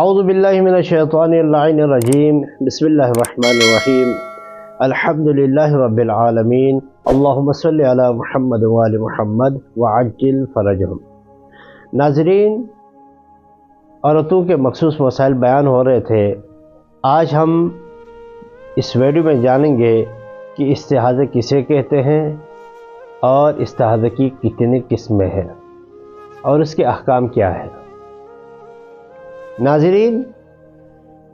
اعوذ باللہ من الشیطان اللعین الرجیم بسم اللہ الرحمن الرحیم الحمد للہ رب العالمین اللہم صلی علی محمد وآل محمد وعجل فرجہم۔ ناظرین، عورتوں کے مخصوص مسائل بیان ہو رہے تھے۔ آج ہم اس ویڈیو میں جانیں گے کہ استحاضہ کسے کہتے ہیں اور استحاضہ کی کتنی قسمیں ہیں اور اس کے احکام کیا ہے۔ ناظرین،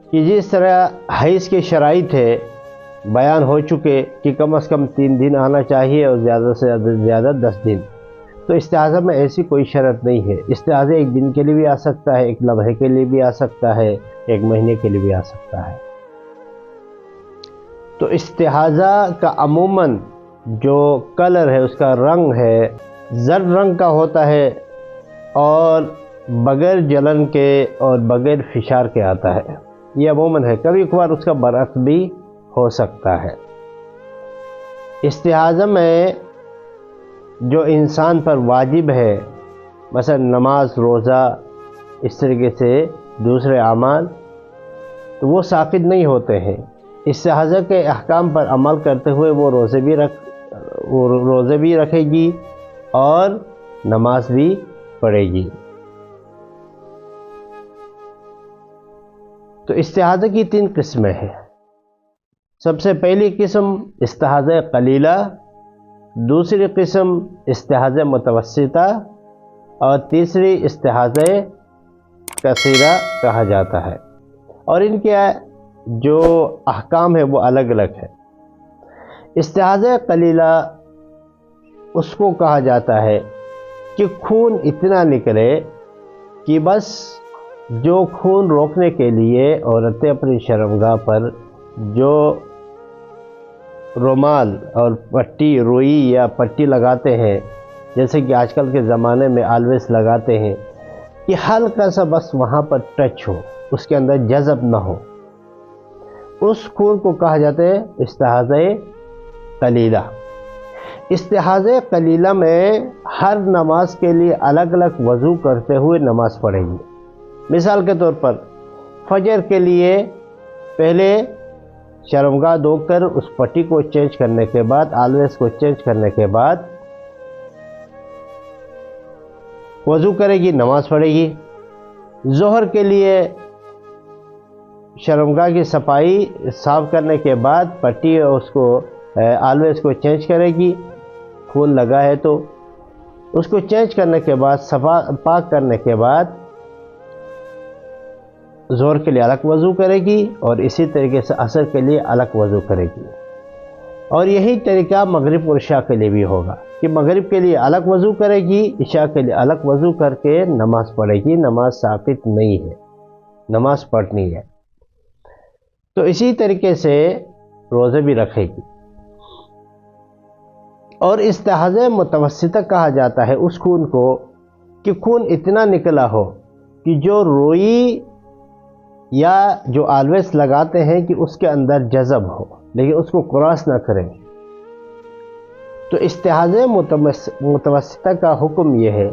کہ جس طرح حیض کے شرائط ہے بیان ہو چکے کہ کم از کم 3 دن آنا چاہیے اور زیادہ سے زیادہ 10 دن، تو استحاضہ میں ایسی کوئی شرط نہیں ہے۔ استحاضہ 1 دن کے لیے بھی آ سکتا ہے، 1 لمحے کے لیے بھی آ سکتا ہے، 1 مہینے کے لیے بھی آ سکتا ہے۔ تو استحاضہ کا عموماً جو کلر ہے، اس کا رنگ ہے، زرد رنگ کا ہوتا ہے اور بغیر جلن کے اور بغیر فشار کے آتا ہے۔ یہ عموماً ہے، کبھی کبھار اس کا برعکس بھی ہو سکتا ہے۔ استحاضہ میں جو انسان پر واجب ہے، مثلا نماز، روزہ، اس طریقے سے دوسرے اعمال، تو وہ ساقط نہیں ہوتے ہیں۔ استحاضہ کے احکام پر عمل کرتے ہوئے وہ روزے بھی رکھے گی اور نماز بھی پڑھے گی۔ تو استحاضہ کی 3 قسمیں ہیں۔ سب سے پہلی قسم استحاضہ قلیلہ، دوسری قسم استحاضہ متوسطہ اور تیسری استحاضہ کثیرہ کہا جاتا ہے، اور ان کے جو احکام ہے وہ الگ الگ ہے۔ استحاضہ قلیلہ اس کو کہا جاتا ہے کہ خون اتنا نکلے کہ بس جو خون روکنے کے لیے عورتیں اپنی شرمگاہ پر جو رومال اور پٹی، روئی یا پٹی لگاتے ہیں، جیسے کہ آج کل کے زمانے میں آلویز لگاتے ہیں، کہ ہلکا سا بس وہاں پر ٹچ ہو، اس کے اندر جذب نہ ہو، اس خون کو کہا جاتا ہے استحاضہ قلیلہ۔ استحاضہ قلیلہ میں ہر نماز کے لیے الگ الگ وضو کرتے ہوئے نماز پڑھے گی۔ مثال کے طور پر فجر کے لیے پہلے شرمگاہ دھو کر اس پٹی کو چینج کرنے کے بعد، آلویز کو چینج کرنے کے بعد وضو کرے گی، نماز پڑھے گی۔ ظہر کے لیے شرمگاہ کی صفائی صاف کرنے کے بعد پٹی اور اس کو آلویز کو چینج کرے گی، خون لگا ہے تو اس کو چینج کرنے کے بعد، صفا پاک کرنے کے بعد ظہر کے لیے الگ وضو کرے گی، اور اسی طریقے سے عصر کے لیے الگ وضو کرے گی۔ اور یہی طریقہ مغرب اور عشاء کے لیے بھی ہوگا کہ مغرب کے لیے الگ وضو کرے گی، عشاء کے لیے الگ وضو کر کے نماز پڑھے گی۔ نماز ساقط نہیں ہے، نماز پڑھنی ہے۔ تو اسی طریقے سے روزے بھی رکھے گی۔ اور استحاضہ متوسطہ کہا جاتا ہے اس خون کو کہ خون اتنا نکلا ہو کہ جو روئی یا جو آلویز لگاتے ہیں کہ اس کے اندر جذب ہو، لیکن اس کو کراس نہ کریں۔ تو استحاضہ متوسطہ کا حکم یہ ہے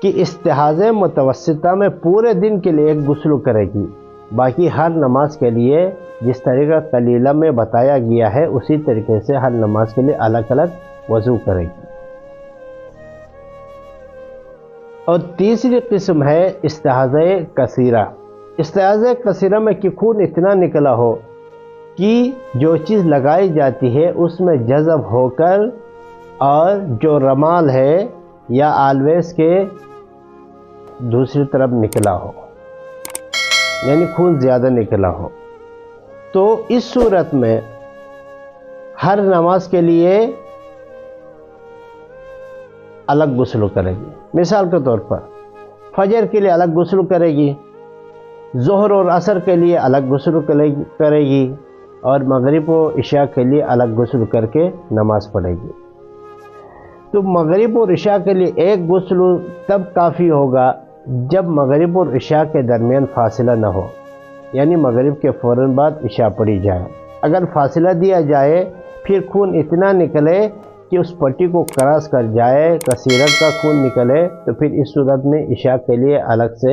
کہ استحاضہ متوسطہ میں پورے دن کے لیے 1 غسل کرے گی، باقی ہر نماز کے لیے جس طریقہ قلیلہ میں بتایا گیا ہے اسی طریقے سے ہر نماز کے لیے الگ الگ وضو کرے گی۔ اور تیسری قسم ہے استحاضہ کثیرہ۔ استحاضہ کثیرہ میں کہ خون اتنا نکلا ہو کہ جو چیز لگائی جاتی ہے اس میں جذب ہو کر، اور جو رمال ہے یا آلویز کے دوسری طرف نکلا ہو، یعنی خون زیادہ نکلا ہو، تو اس صورت میں ہر نماز کے لیے الگ غسل کرے گی۔ مثال کے طور پر فجر کے لیے الگ غسل کرے گی، ظہر اور عصر کے لیے الگ غسل کرے گی، اور مغرب و عشاء کے لیے الگ غسل کر کے نماز پڑھے گی۔ تو مغرب اور عشاء کے لیے 1 غسل تب کافی ہوگا جب مغرب اور عشاء کے درمیان فاصلہ نہ ہو، یعنی مغرب کے فوراً بعد عشاء پڑھی جائے۔ اگر فاصلہ دیا جائے، پھر خون اتنا نکلے کہ اس پٹی کو کراس کر جائے، کثیرت کا خون نکلے، تو پھر اس صورت میں عشاء کے لیے الگ سے